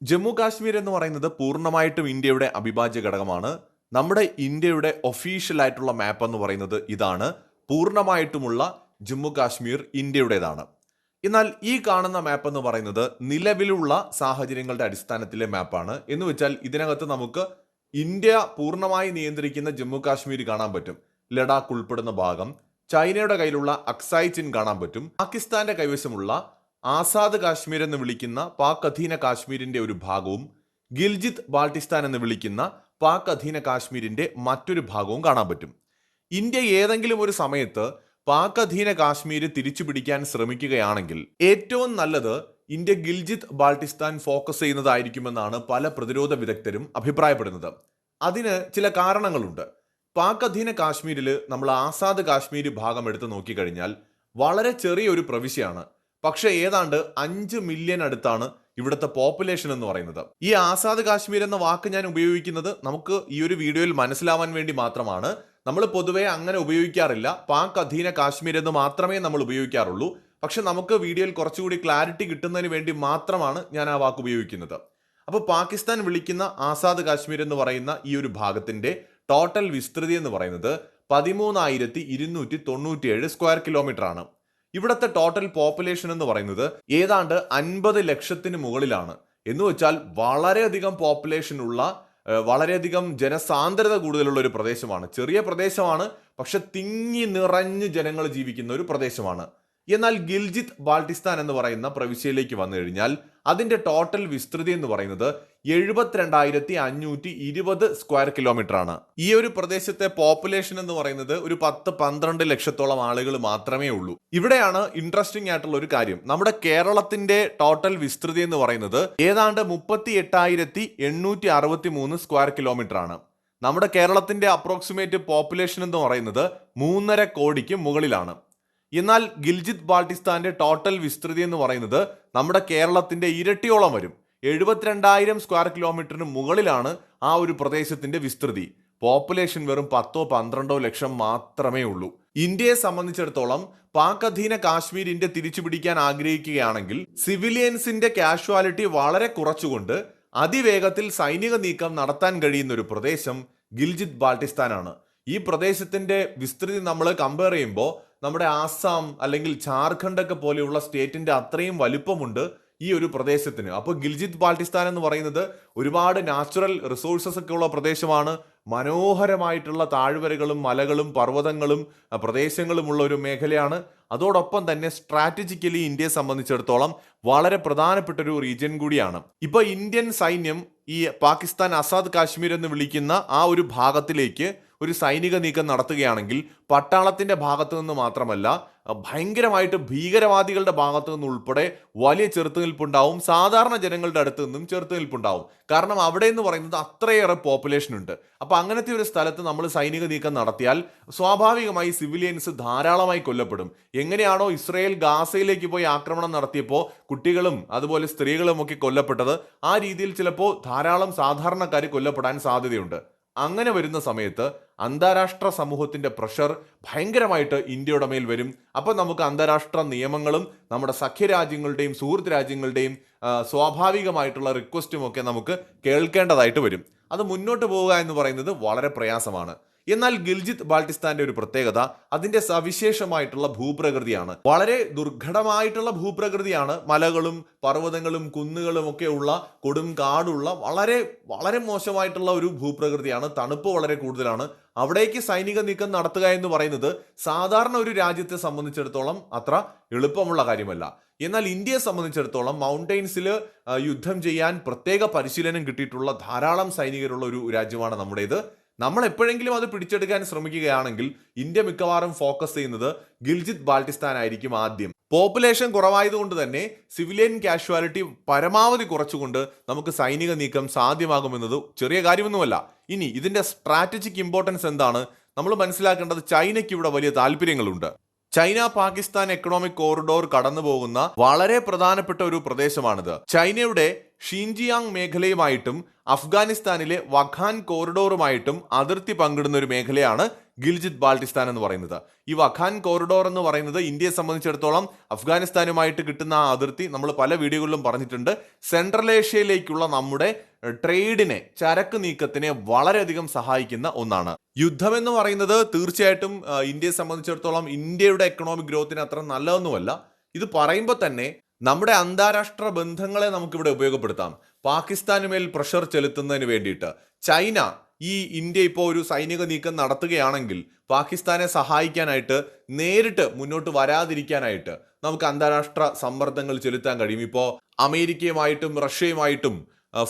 ജമ്മു കാശ്മീർ എന്ന് പറയുന്നത് പൂർണ്ണമായിട്ടും ഇന്ത്യയുടെ അവിഭാജ്യ ഘടകമാണ്. നമ്മുടെ ഇന്ത്യയുടെ ഒഫീഷ്യൽ ആയിട്ടുള്ള മാപ്പ് എന്ന് പറയുന്നത് ഇതാണ്. പൂർണ്ണമായിട്ടുമുള്ള ജമ്മു കാശ്മീർ ഇന്ത്യയുടേതാണ്. എന്നാൽ ഈ കാണുന്ന മാപ്പ് എന്ന് പറയുന്നത് നിലവിലുള്ള സാഹചര്യങ്ങളുടെ അടിസ്ഥാനത്തിലെ മാപ്പാണ്. എന്ന് വെച്ചാൽ ഇതിനകത്ത് നമുക്ക് ഇന്ത്യ പൂർണ്ണമായി നിയന്ത്രിക്കുന്ന ജമ്മു കാശ്മീർ കാണാൻ പറ്റും. ലഡാക്ക് ഉൾപ്പെടുന്ന ഭാഗം, ചൈനയുടെ കയ്യിലുള്ള അക്സായ് ചിൻ കാണാൻ പറ്റും. പാകിസ്ഥാന്റെ കൈവശമുള്ള ആസാദ് കാശ്മീർ എന്ന് വിളിക്കുന്ന പാക് അധീന കാശ്മീരിന്റെ ഒരു ഭാഗവും ഗിൽജിത്ത് ബാൾട്ടിസ്ഥാൻ എന്ന് വിളിക്കുന്ന പാക് അധീന കാശ്മീരിന്റെ മറ്റൊരു ഭാഗവും കാണാൻ പറ്റും. ഇന്ത്യ ഏതെങ്കിലും ഒരു സമയത്ത് പാക് അധീന കാശ്മീർ തിരിച്ചു പിടിക്കാൻ ശ്രമിക്കുകയാണെങ്കിൽ ഏറ്റവും നല്ലത് ഇന്ത്യ ഗിൽജിത്ത് ബാൾട്ടിസ്ഥാൻ ഫോക്കസ് ചെയ്യുന്നതായിരിക്കുമെന്നാണ് പല പ്രതിരോധ വിദഗ്ധരും അഭിപ്രായപ്പെടുന്നത്. അതിന് ചില കാരണങ്ങളുണ്ട്. പാക് അധീന കാശ്മീരിൽ നമ്മൾ ആസാദ് കാശ്മീർ ഭാഗം എടുത്ത് നോക്കിക്കഴിഞ്ഞാൽ വളരെ ചെറിയൊരു പ്രവിശ്യയാണ്. പക്ഷെ ഏതാണ്ട് 5 മില്യൺ അടുത്താണ് ഇവിടുത്തെ പോപ്പുലേഷൻ എന്ന് പറയുന്നത്. ഈ ആസാദ് കാശ്മീർ എന്ന വാക്ക് ഞാൻ ഉപയോഗിക്കുന്നത് നമുക്ക് ഈ ഒരു വീഡിയോയിൽ മനസ്സിലാവാൻ വേണ്ടി മാത്രമാണ്. നമ്മൾ പൊതുവെ അങ്ങനെ ഉപയോഗിക്കാറില്ല. പാക് അധീന കാശ്മീർ എന്ന് മാത്രമേ നമ്മൾ ഉപയോഗിക്കാറുള്ളൂ. പക്ഷെ നമുക്ക് വീഡിയോയിൽ കുറച്ചുകൂടി ക്ലാരിറ്റി കിട്ടുന്നതിന് വേണ്ടി മാത്രമാണ് ഞാൻ ആ വാക്ക് ഉപയോഗിക്കുന്നത്. അപ്പോൾ പാകിസ്ഥാൻ വിളിക്കുന്ന ആസാദ് കാശ്മീർ എന്ന് പറയുന്ന ഈ ഒരു ഭാഗത്തിന്റെ ടോട്ടൽ വിസ്തൃതി എന്ന് പറയുന്നത് 13,297 സ്ക്വയർ കിലോമീറ്റർ ആണ്. ഇവിടുത്തെ ടോട്ടൽ പോപ്പുലേഷൻ എന്ന് പറയുന്നത് ഏതാണ്ട് 50 ലക്ഷത്തിന് മുകളിലാണ്. എന്ന് വെച്ചാൽ വളരെയധികം പോപ്പുലേഷൻ ഉള്ള, വളരെയധികം ജനസാന്ദ്രത കൂടുതലുള്ള ഒരു പ്രദേശമാണ്. ചെറിയ പ്രദേശമാണ്, പക്ഷെ തിങ്ങി നിറഞ്ഞ് ജനങ്ങൾ ജീവിക്കുന്ന ഒരു പ്രദേശമാണ്. എന്നാൽ ഗിൽജിത്ത് ബാൾട്ടിസ്ഥാൻ എന്ന് പറയുന്ന പ്രവിശ്യയിലേക്ക് വന്നു കഴിഞ്ഞാൽ അതിന്റെ ടോട്ടൽ വിസ്തൃതി എന്ന് പറയുന്നത് 72,520 സ്ക്വയർ കിലോമീറ്റർ ആണ്. ഈ ഒരു പ്രദേശത്തെ പോപ്പുലേഷൻ എന്ന് പറയുന്നത് ഒരു 10-12 ലക്ഷത്തോളം ആളുകൾ മാത്രമേ ഉള്ളൂ. ഇവിടെയാണ് ഇൻട്രസ്റ്റിംഗ് ആയിട്ടുള്ള ഒരു കാര്യം. നമ്മുടെ കേരളത്തിന്റെ ടോട്ടൽ വിസ്തൃതി എന്ന് പറയുന്നത് ഏതാണ്ട് 38,863 സ്ക്വയർ കിലോമീറ്റർ ആണ്. നമ്മുടെ കേരളത്തിന്റെ അപ്രോക്സിമേറ്റ് പോപ്പുലേഷൻ എന്ന് പറയുന്നത് 3.5 കോടിക്ക് മുകളിലാണ്. എന്നാൽ ഗിൽജിത്ത് ബാൾട്ടിസ്ഥാന്റെ ടോട്ടൽ വിസ്തൃതി എന്ന് പറയുന്നത് നമ്മുടെ കേരളത്തിന്റെ ഇരട്ടിയോളം വരും. 72,000 സ്ക്വയർ കിലോമീറ്ററിന് മുകളിലാണ് ആ ഒരു പ്രദേശത്തിന്റെ വിസ്തൃതി. പോപ്പുലേഷൻ വെറും 10-12 ലക്ഷം മാത്രമേ ഉള്ളൂ. ഇന്ത്യയെ സംബന്ധിച്ചിടത്തോളം പാക് അധീന കാശ്മീർ ഇന്ത്യ തിരിച്ചു പിടിക്കാൻ ആഗ്രഹിക്കുകയാണെങ്കിൽ സിവിലിയൻസിന്റെ കാഷ്വാലിറ്റി വളരെ കുറച്ചുകൊണ്ട് അതിവേഗത്തിൽ സൈനിക നീക്കം നടത്താൻ കഴിയുന്ന ഒരു പ്രദേശം ഗിൽജിത്ത് ബാൾട്ടിസ്ഥാനാണ്. ഈ പ്രദേശത്തിന്റെ വിസ്തൃതി നമ്മൾ കമ്പയർ ചെയ്യുമ്പോൾ നമ്മുടെ ആസാം അല്ലെങ്കിൽ ജാർഖണ്ഡ് ഒക്കെ പോലെയുള്ള സ്റ്റേറ്റിന്റെ അത്രയും വലിപ്പമുണ്ട് ഈ ഒരു പ്രദേശത്തിന്. അപ്പോൾ ഗിൽജിത്ത് ബാൾട്ടിസ്ഥാൻ എന്ന് പറയുന്നത് ഒരുപാട് നാച്ചുറൽ റിസോഴ്സസ് ഒക്കെ ഉള്ള പ്രദേശമാണ്. മനോഹരമായിട്ടുള്ള താഴ്വരകളും മലകളും പർവ്വതങ്ങളും പ്രദേശങ്ങളുമുള്ള ഒരു മേഖലയാണ്. അതോടൊപ്പം തന്നെ സ്ട്രാറ്റജിക്കലി ഇന്ത്യയെ സംബന്ധിച്ചിടത്തോളം വളരെ പ്രധാനപ്പെട്ട ഒരു റീജിയൻ കൂടിയാണ്. ഇപ്പൊ ഇന്ത്യൻ സൈന്യം ഈ പാകിസ്ഥാൻ ആസാദ് കാശ്മീർ എന്ന് വിളിക്കുന്ന ആ ഒരു ഭാഗത്തിലേക്ക് ഒരു സൈനിക നീക്കം നടത്തുകയാണെങ്കിൽ പട്ടാളത്തിന്റെ ഭാഗത്തു നിന്ന് മാത്രമല്ല, ഭയങ്കരമായിട്ട് ഭീകരവാദികളുടെ ഭാഗത്തു നിന്ന് ഉൾപ്പെടെ വലിയ ചെറുത്തുനിൽപ്പുണ്ടാവും. സാധാരണ ജനങ്ങളുടെ അടുത്ത് നിന്നും ചെറുത്തുനിൽപ്പുണ്ടാവും. കാരണം അവിടെ എന്ന് പറയുന്നത് അത്രയേറെ പോപ്പുലേഷൻ ഉണ്ട്. അപ്പൊ അങ്ങനത്തെ ഒരു സ്ഥലത്ത് നമ്മൾ സൈനിക നീക്കം നടത്തിയാൽ സ്വാഭാവികമായി സിവിലിയൻസ് ധാരാളമായി കൊല്ലപ്പെടും. എങ്ങനെയാണോ ഇസ്രയേൽ ഗാസയിലേക്ക് പോയി ആക്രമണം നടത്തിയപ്പോൾ കുട്ടികളും അതുപോലെ സ്ത്രീകളും ഒക്കെ കൊല്ലപ്പെട്ടത്, ആ രീതിയിൽ ചിലപ്പോൾ ധാരാളം സാധാരണക്കാർ കൊല്ലപ്പെടാൻ സാധ്യതയുണ്ട്. അങ്ങനെ വരുന്ന സമയത്ത് അന്താരാഷ്ട്ര സമൂഹത്തിന്റെ പ്രഷർ ഭയങ്കരമായിട്ട് ഇന്ത്യയുടെ മേൽ വരും. അപ്പം നമുക്ക് അന്താരാഷ്ട്ര നിയമങ്ങളും നമ്മുടെ സഖ്യരാജ്യങ്ങളുടെയും സുഹൃത്ത് രാജ്യങ്ങളുടെയും സ്വാഭാവികമായിട്ടുള്ള റിക്വസ്റ്റും ഒക്കെ നമുക്ക് കേൾക്കേണ്ടതായിട്ട് വരും. അത് മുന്നോട്ട് പോവുക എന്ന് പറയുന്നത് വളരെ പ്രയാസമാണ്. എന്നാൽ ഗിൽജിത്ത് ബാൾട്ടിസ്ഥാന്റെ ഒരു പ്രത്യേകത അതിന്റെ സവിശേഷമായിട്ടുള്ള ഭൂപ്രകൃതിയാണ്. വളരെ ദുർഘടമായിട്ടുള്ള ഭൂപ്രകൃതിയാണ്. മലകളും പർവ്വതങ്ങളും കുന്നുകളും ഒക്കെ ഉള്ള കൊടും കാടുള്ള വളരെ വളരെ മോശമായിട്ടുള്ള ഒരു ഭൂപ്രകൃതിയാണ്. തണുപ്പ് വളരെ കൂടുതലാണ്. അവിടേക്ക് സൈനിക നീക്കം നടത്തുക എന്ന് പറയുന്നത് സാധാരണ ഒരു രാജ്യത്തെ സംബന്ധിച്ചിടത്തോളം അത്ര എളുപ്പമുള്ള കാര്യമല്ല. എന്നാൽ ഇന്ത്യയെ സംബന്ധിച്ചിടത്തോളം മൗണ്ടെയിൻസിൽ യുദ്ധം ചെയ്യാൻ പ്രത്യേക പരിശീലനം കിട്ടിയിട്ടുള്ള ധാരാളം സൈനികരുള്ള ഒരു രാജ്യമാണ് നമ്മുടേത്. നമ്മൾ എപ്പോഴെങ്കിലും അത് പിടിച്ചെടുക്കാൻ ശ്രമിക്കുകയാണെങ്കിൽ ഇന്ത്യ മിക്കവാറും ഫോക്കസ് ചെയ്യുന്നത് ഗിൽജിത്ത് ബാൾട്ടിസ്ഥാൻ ആയിരിക്കും ആദ്യം. പോപ്പുലേഷൻ കുറവായതുകൊണ്ട് തന്നെ സിവിലിയൻ കാഷ്വാലിറ്റി പരമാവധി കുറച്ചുകൊണ്ട് നമുക്ക് സൈനിക നീക്കം സാധ്യമാകുമെന്നത് ചെറിയ കാര്യമൊന്നുമല്ല. ഇനി ഇതിന്റെ സ്ട്രാറ്റജിക് ഇമ്പോർട്ടൻസ് എന്താണ് നമ്മൾ മനസ്സിലാക്കേണ്ടത്? ചൈനയ്ക്ക് ഇവിടെ വലിയ താല്പര്യങ്ങളുണ്ട്. ചൈന പാകിസ്ഥാൻ എക്കണോമിക് കോറിഡോർ കടന്നു പോകുന്ന വളരെ പ്രധാനപ്പെട്ട ഒരു പ്രദേശമാണിത്. ചൈനയുടെ ഷിൻജിയാങ് മേഖലയുമായിട്ടും അഫ്ഗാനിസ്ഥാനിലെ വഖാൻ കോറിഡോറുമായിട്ടും അതിർത്തി പങ്കിടുന്ന ഒരു മേഖലയാണ് ഗിൽജിത് ബാൾട്ടിസ്ഥാൻ എന്ന് പറയുന്നത്. ഈ വഖാൻ കോറിഡോർ എന്ന് പറയുന്നത് ഇന്ത്യയെ സംബന്ധിച്ചിടത്തോളം അഫ്ഗാനിസ്ഥാനുമായിട്ട് കിട്ടുന്ന ആ അതിർത്തി നമ്മൾ പല വീഡിയോകളിലും പറഞ്ഞിട്ടുണ്ട്. സെൻട്രൽ ഏഷ്യയിലേക്കുള്ള നമ്മുടെ ട്രേഡിനെ, ചരക്ക് നീക്കത്തിനെ വളരെയധികം സഹായിക്കുന്ന ഒന്നാണ്. യുദ്ധം എന്ന് പറയുന്നത് തീർച്ചയായിട്ടും ഇന്ത്യയെ സംബന്ധിച്ചിടത്തോളം ഇന്ത്യയുടെ എക്കണോമിക് ഗ്രോത്തിന് അത്ര നല്ലതൊന്നുമല്ല. ഇത് പറയുമ്പോൾ തന്നെ നമ്മുടെ അന്താരാഷ്ട്ര ബന്ധങ്ങളെ നമുക്കിവിടെ ഉപയോഗപ്പെടുത്താം. പാകിസ്ഥാന് മേൽ പ്രഷർ ചെലുത്തുന്നതിന് വേണ്ടിയിട്ട് ചൈന ഈ ഇന്ത്യ ഇപ്പോൾ ഒരു സൈനിക നീക്കം നടത്തുകയാണെങ്കിൽ പാകിസ്ഥാനെ സഹായിക്കാനായിട്ട് നേരിട്ട് മുന്നോട്ട് വരാതിരിക്കാനായിട്ട് നമുക്ക് അന്താരാഷ്ട്ര സമ്മർദ്ദങ്ങൾ ചെലുത്താൻ കഴിയും. ഇപ്പോൾ അമേരിക്കയുമായിട്ടും റഷ്യയുമായിട്ടും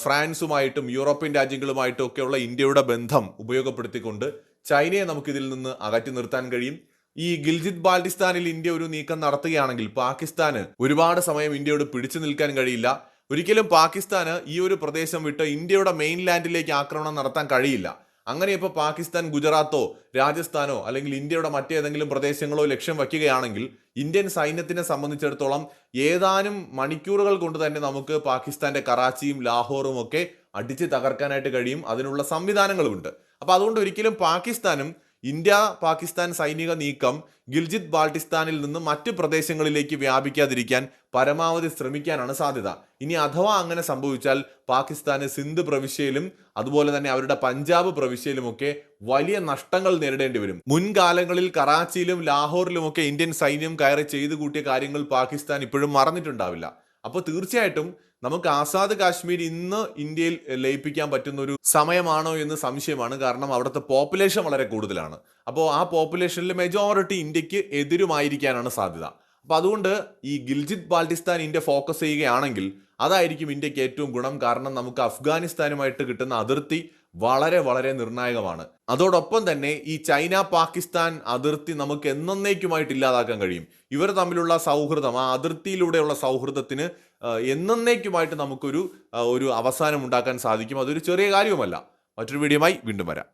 ഫ്രാൻസുമായിട്ടും യൂറോപ്യൻ രാജ്യങ്ങളുമായിട്ടും ഒക്കെയുള്ള ഇന്ത്യയുടെ ബന്ധം ഉപയോഗപ്പെടുത്തിക്കൊണ്ട് ചൈനയെ നമുക്കിതിൽ നിന്ന് അകറ്റി നിർത്താൻ കഴിയും. ഈ ഗിൽജിത് ബാൾട്ടിസ്ഥാനിൽ ഇന്ത്യ ഒരു നീക്കം നടത്തുകയാണെങ്കിൽ പാകിസ്ഥാന് ഒരുപാട് സമയം ഇന്ത്യയോട് പിടിച്ചു നിൽക്കാൻ കഴിയില്ല. ഒരിക്കലും പാകിസ്ഥാന് ഈ ഒരു പ്രദേശം വിട്ട് ഇന്ത്യയുടെ മെയിൻലാൻഡിലേക്ക് ആക്രമണം നടത്താൻ കഴിയില്ല. അങ്ങനെ ഇപ്പോൾ പാകിസ്ഥാൻ ഗുജറാത്തോ രാജസ്ഥാനോ അല്ലെങ്കിൽ ഇന്ത്യയുടെ മറ്റേതെങ്കിലും പ്രദേശങ്ങളോ ലക്ഷ്യം വയ്ക്കുകയാണെങ്കിൽ ഇന്ത്യൻ സൈന്യത്തിനെ സംബന്ധിച്ചിടത്തോളം ഏതാനും മണിക്കൂറുകൾ കൊണ്ട് തന്നെ നമുക്ക് പാകിസ്ഥാന്റെ കറാച്ചിയും ലാഹോറും ഒക്കെ അടിച്ച് തകർക്കാനായിട്ട് കഴിയും. അതിനുള്ള സംവിധാനങ്ങളുമുണ്ട്. അപ്പൊ അതുകൊണ്ട് ഒരിക്കലും പാകിസ്ഥാനും ഇന്ത്യ പാകിസ്ഥാൻ സൈനിക നീക്കം ഗിൽജിത് ബാൾട്ടിസ്ഥാനിൽ നിന്ന് മറ്റ് പ്രദേശങ്ങളിലേക്ക് വ്യാപിക്കാതിരിക്കാൻ പരമാവധി ശ്രമിക്കാനാണ് സാധ്യത. ഇനി അഥവാ അങ്ങനെ സംഭവിച്ചാൽ പാകിസ്ഥാന് സിന്ധ് പ്രവിശ്യയിലും അതുപോലെ തന്നെ അവരുടെ പഞ്ചാബ് പ്രവിശ്യയിലുമൊക്കെ വലിയ നഷ്ടങ്ങൾ നേരിടേണ്ടി വരും. മുൻകാലങ്ങളിൽ കറാച്ചിയിലും ലാഹോറിലുമൊക്കെ ഇന്ത്യൻ സൈന്യം കയറി ചെയ്തു കൂട്ടിയ കാര്യങ്ങൾ പാകിസ്ഥാൻ ഇപ്പോഴും മറന്നിട്ടുണ്ടാവില്ല. അപ്പോൾ തീർച്ചയായിട്ടും നമുക്ക് ആസാദ് കാശ്മീർ ഇന്ന് ഇന്ത്യയിൽ ലയിപ്പിക്കാൻ പറ്റുന്ന ഒരു സമയമാണോ എന്ന് സംശയമാണ്. കാരണം അവിടുത്തെ പോപ്പുലേഷൻ വളരെ കൂടുതലാണ്. അപ്പോൾ ആ പോപ്പുലേഷനിൽ മെജോറിറ്റി ഇന്ത്യക്ക് എതിരുമായിരിക്കാനാണ് സാധ്യത. അപ്പോൾ അതുകൊണ്ട് ഈ ഗിൽജിത് ബാൾട്ടിസ്ഥാൻ ഇന്ത്യ ഫോക്കസ് ചെയ്യുകയാണെങ്കിൽ അതായിരിക്കും ഇന്ത്യക്ക് ഏറ്റവും ഗുണം. കാരണം നമുക്ക് അഫ്ഗാനിസ്ഥാനുമായിട്ട് കിട്ടുന്ന അതിർത്തി വളരെ വളരെ നിർണായകമാണ്. അതോടൊപ്പം തന്നെ ഈ ചൈന പാകിസ്ഥാൻ അതിർത്തി നമുക്ക് എന്നേക്കുമായിട്ട് ഇല്ലാതാക്കാൻ കഴിയും. ഇവർ തമ്മിലുള്ള സൗഹൃദം, ആ അതിർത്തിയിലൂടെയുള്ള സൗഹൃദത്തിന് എന്നേക്കുമായിട്ട് നമുക്കൊരു അവസാനം ഉണ്ടാക്കാൻ സാധിക്കും. അതൊരു ചെറിയ കാര്യവുമല്ല. മറ്റൊരു വീഡിയോയുമായി വീണ്ടും വരാം.